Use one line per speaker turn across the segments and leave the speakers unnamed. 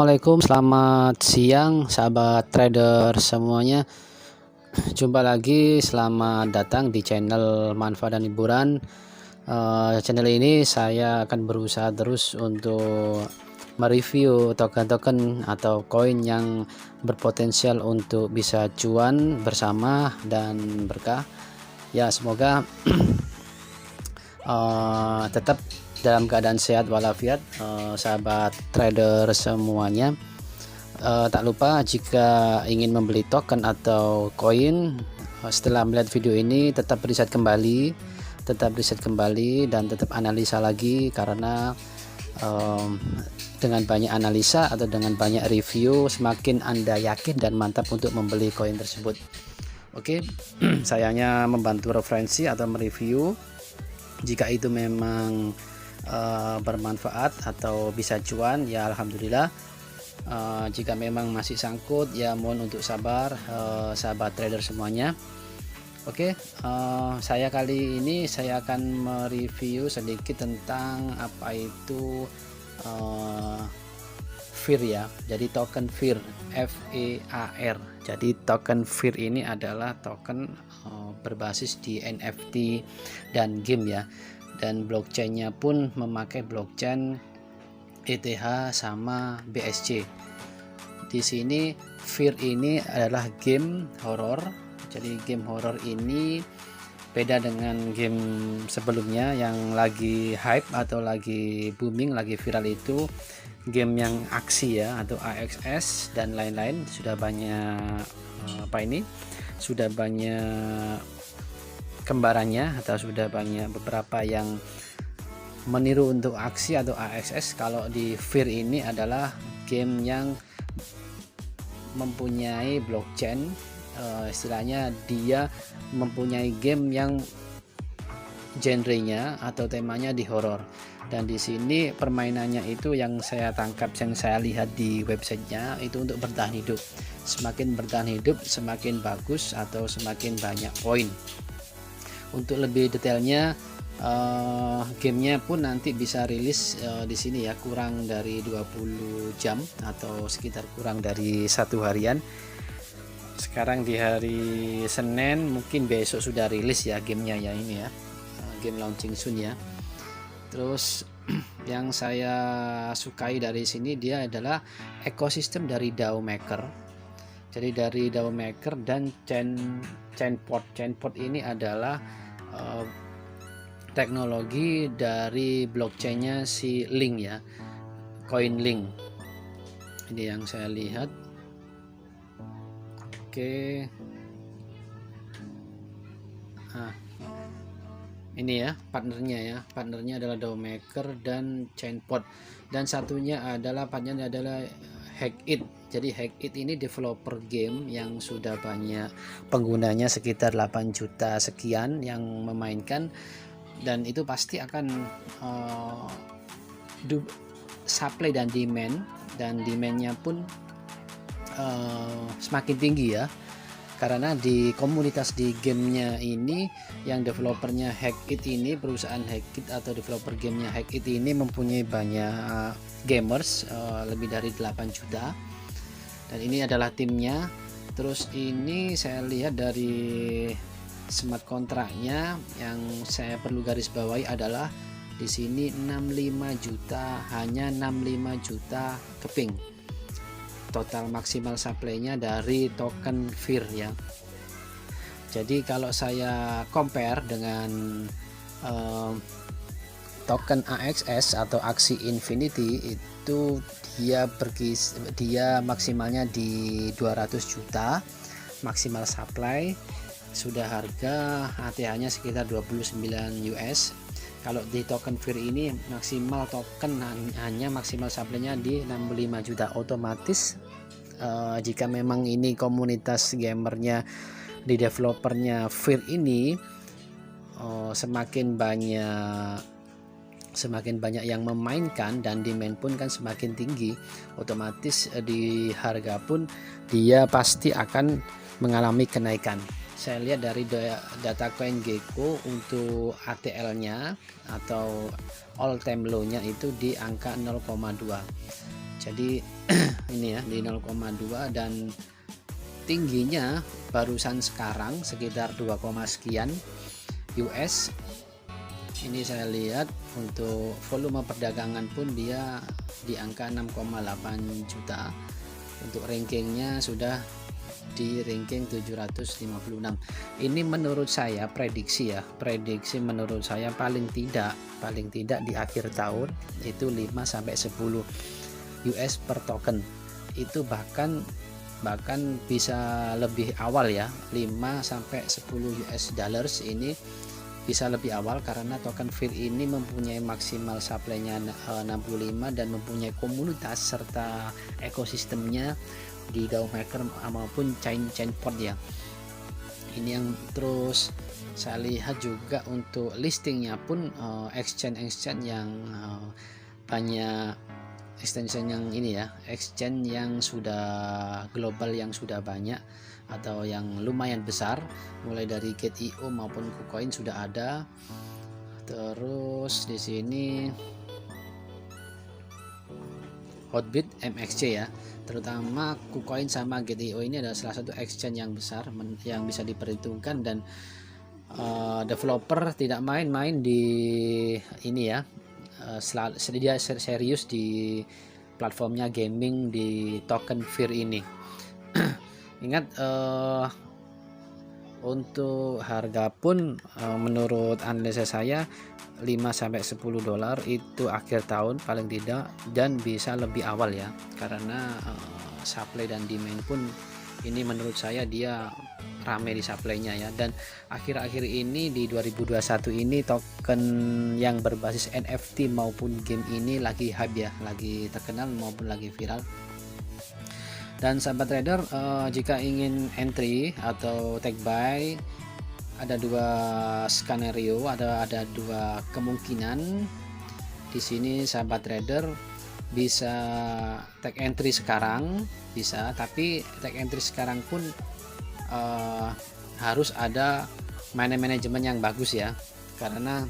Assalamualaikum, selamat siang sahabat trader semuanya. Jumpa lagi, selamat datang di channel Manfaat dan Hiburan. Channel ini saya akan berusaha terus untuk mereview token-token atau koin yang berpotensial untuk bisa cuan bersama dan berkah. Ya, semoga tetap dalam keadaan sehat walafiat, sahabat trader semuanya. Tak lupa jika ingin membeli token atau koin, setelah melihat video ini tetap riset kembali, dan tetap analisa lagi, karena dengan banyak analisa atau dengan banyak review semakin Anda yakin dan mantap untuk membeli koin tersebut. Oke, saya hanya membantu referensi atau mereview. Jika itu memang bermanfaat atau bisa cuan, ya alhamdulillah. Jika memang masih sangkut, ya mohon untuk sabar, sahabat trader semuanya. Oke, saya kali ini saya akan mereview sedikit tentang apa itu FEAR ya. Jadi token FEAR, FEAR. Jadi token FEAR ini adalah token berbasis di NFT dan game ya. Dan blockchainnya pun memakai blockchain ETH sama BSC. Di sini FEAR ini adalah game horror. Jadi game horror ini beda dengan game sebelumnya yang lagi hype atau lagi booming, lagi viral, itu game yang aksi ya, atau AXS dan lain-lain. Sudah banyak sudah banyak kembarannya, atau sudah banyak beberapa yang meniru untuk aksi atau AXS. Kalau di FEAR ini adalah game yang mempunyai blockchain, istilahnya dia mempunyai game yang genrenya atau temanya di horor. Dan di sini permainannya itu yang saya tangkap, yang saya lihat di websitenya, itu untuk bertahan hidup. Semakin bertahan hidup semakin bagus atau semakin banyak poin. Untuk lebih detailnya, gamenya pun nanti bisa rilis di sini ya, kurang dari 20 jam atau sekitar kurang dari 1 harian. Sekarang di hari Senin, mungkin besok sudah rilis ya gamenya ya, ini ya, game launching soon ya. Terus yang saya sukai dari sini, dia adalah ekosistem dari DAO Maker. Jadi dari DAO Maker dan Chainpot ini adalah teknologi dari blockchainnya si Link ya, CoinLink. Ini yang saya lihat. Oke, ini ya partnernya adalah DAO Maker dan Chainpot, dan satunya adalah partnernya adalah Hackit. Jadi Hackit ini developer game yang sudah banyak penggunanya, sekitar 8 juta sekian yang memainkan, dan itu pasti akan supply dan demandnya pun semakin tinggi ya, karena di komunitas di gamenya ini, yang developernya Hackit ini, perusahaan Hackit atau developer gamenya Hackit ini mempunyai banyak gamers, lebih dari 8 juta, dan ini adalah timnya. Terus ini saya lihat dari smart kontraknya, yang saya perlu garis bawahi adalah di sini 65 juta, hanya 65 juta keping total maksimal supply-nya dari token FEAR ya. Jadi kalau saya compare dengan token AXS atau Axie Infinity, itu dia maksimalnya di 200 juta maksimal supply, sudah harga ATH-nya sekitar 29 US. Kalau di token FEAR ini maksimal token hanya maksimal supply-nya di 65 juta. Otomatis jika memang ini komunitas gamernya di developernya FEAR ini semakin banyak yang memainkan dan demand pun kan semakin tinggi, otomatis di harga pun dia pasti akan mengalami kenaikan. Saya lihat dari data CoinGecko untuk ATL-nya atau all time low-nya itu di angka 0,2. Jadi ini ya di 0,2 dan tingginya barusan sekarang sekitar 2, sekian US. Ini saya lihat untuk volume perdagangan pun dia di angka 6,8 juta. Untuk rankingnya sudah di ranking 756. Ini menurut saya prediksi menurut saya paling tidak di akhir tahun itu 5-10 US per token. Itu bahkan bisa lebih awal ya, 5-10 US dollars ini bisa lebih awal karena token FIR ini mempunyai maksimal supply-nya 65 dan mempunyai komunitas serta ekosistemnya di DAO maker maupun chain pot ya. Ini yang terus saya lihat juga untuk listingnya pun exchange yang banyak extension yang ini ya, exchange yang sudah global, yang sudah banyak atau yang lumayan besar, mulai dari Gate.io maupun KuCoin sudah ada. Terus di sini Hotbit, MXC ya, terutama KuCoin sama Gate.io ini adalah salah satu exchange yang besar yang bisa diperhitungkan, dan developer tidak main-main di ini ya. Dia serius di platformnya gaming di token FIR ini. Ingat untuk harga pun menurut analisa saya 5-10 dolar itu akhir tahun paling tidak, dan bisa lebih awal ya, karena supply dan demand pun ini menurut saya dia rame di supply-nya ya. Dan akhir-akhir ini di 2021 ini token yang berbasis NFT maupun game ini lagi hype ya, lagi terkenal maupun lagi viral. Dan sahabat trader, jika ingin entry atau take buy, ada dua skenario, ada dua kemungkinan. Di sini sahabat trader bisa take entry sekarang, bisa, tapi take entry sekarang pun harus ada manajemen yang bagus ya, karena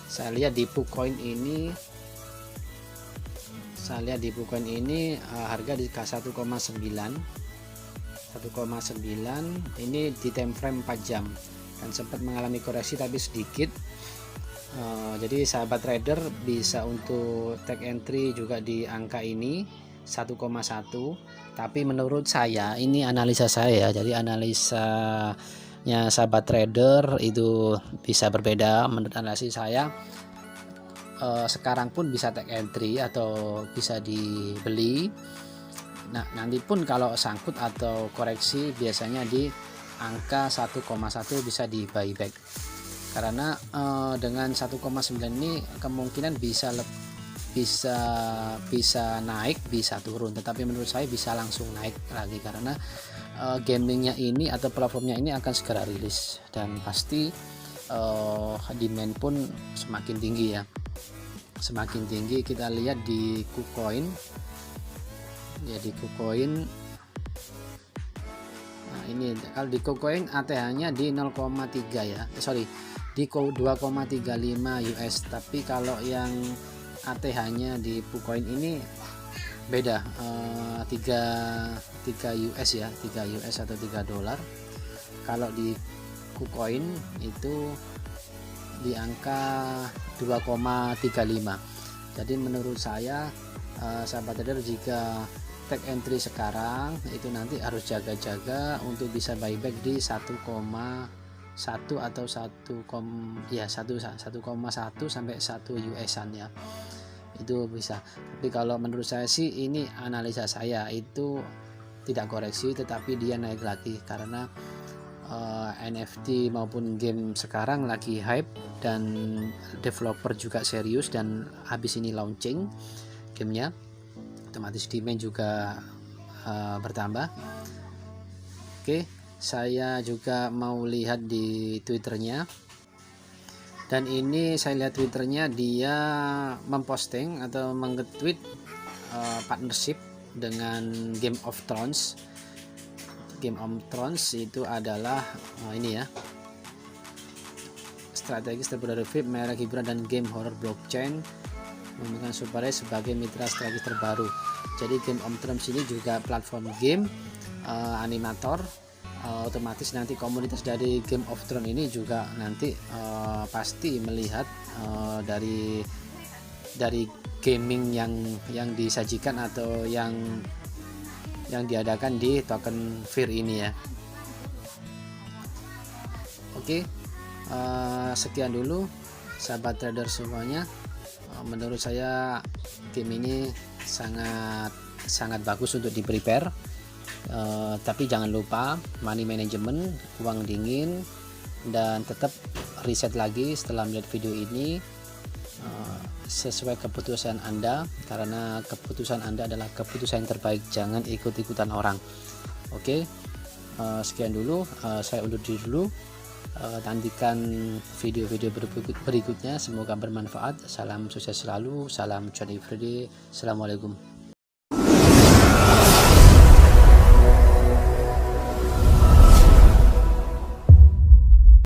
saya lihat di KuCoin ini harga di 1,9 ini di time frame 4 jam dan sempat mengalami koreksi tapi sedikit. Jadi sahabat trader bisa untuk take entry juga di angka ini 1,1, tapi menurut saya ini analisa saya, jadi analisanya sahabat trader itu bisa berbeda. Menurut analisis saya sekarang pun bisa take entry atau bisa dibeli. Nah, nanti pun kalau sangkut atau koreksi biasanya di angka 1,1 bisa di buyback, karena dengan 1,9 ini kemungkinan bisa naik, bisa turun, tetapi menurut saya bisa langsung naik lagi karena gamingnya ini atau platformnya ini akan segera rilis dan pasti demand pun semakin tinggi ya, semakin tinggi. Kita lihat di KuCoin ya, di KuCoin. Nah, ini kalau di KuCoin ATH-nya di 0,3 ya, di 2,35 US, tapi kalau yang ATH-nya di KuCoin ini beda, 3 US ya, 3 US atau 3 dolar. Kalau di KuCoin itu di angka 2,35. Jadi menurut saya sahabat trader, jika take entry sekarang itu nanti harus jaga-jaga untuk bisa buyback di 1,1 atau 1,1 sampai 1 US-an ya, itu bisa. Tapi kalau menurut saya sih, ini analisa saya, itu tidak koreksi tetapi dia naik lagi karena NFT maupun game sekarang lagi hype dan developer juga serius, dan habis ini launching gamenya, otomatis demand juga bertambah. Oke, saya juga mau lihat di Twitternya, dan ini saya lihat Twitternya, dia memposting atau mengetweet partnership dengan Game of Thrones. Game of Thrones itu adalah ini ya, strategis terbaru VIP, merek hiburan dan game horror blockchain, menggunakan Super Ray sebagai mitra strategis terbaru. Jadi Game of Thrones ini juga platform game, animator, otomatis nanti komunitas dari Game of Thrones ini juga nanti pasti melihat dari gaming yang disajikan atau yang diadakan di token Fear ini ya. Oke, sekian dulu sahabat trader semuanya. Menurut saya game ini sangat bagus untuk di prepare, tapi jangan lupa money management, uang dingin, dan tetap riset lagi setelah melihat video ini, sesuai keputusan Anda, karena keputusan Anda adalah keputusan yang terbaik. Jangan ikut-ikutan orang. Oke, sekian dulu, saya undur diri dulu. Nantikan video-video berikutnya, semoga bermanfaat. Salam sukses selalu, salam Johnny Friday, assalamualaikum.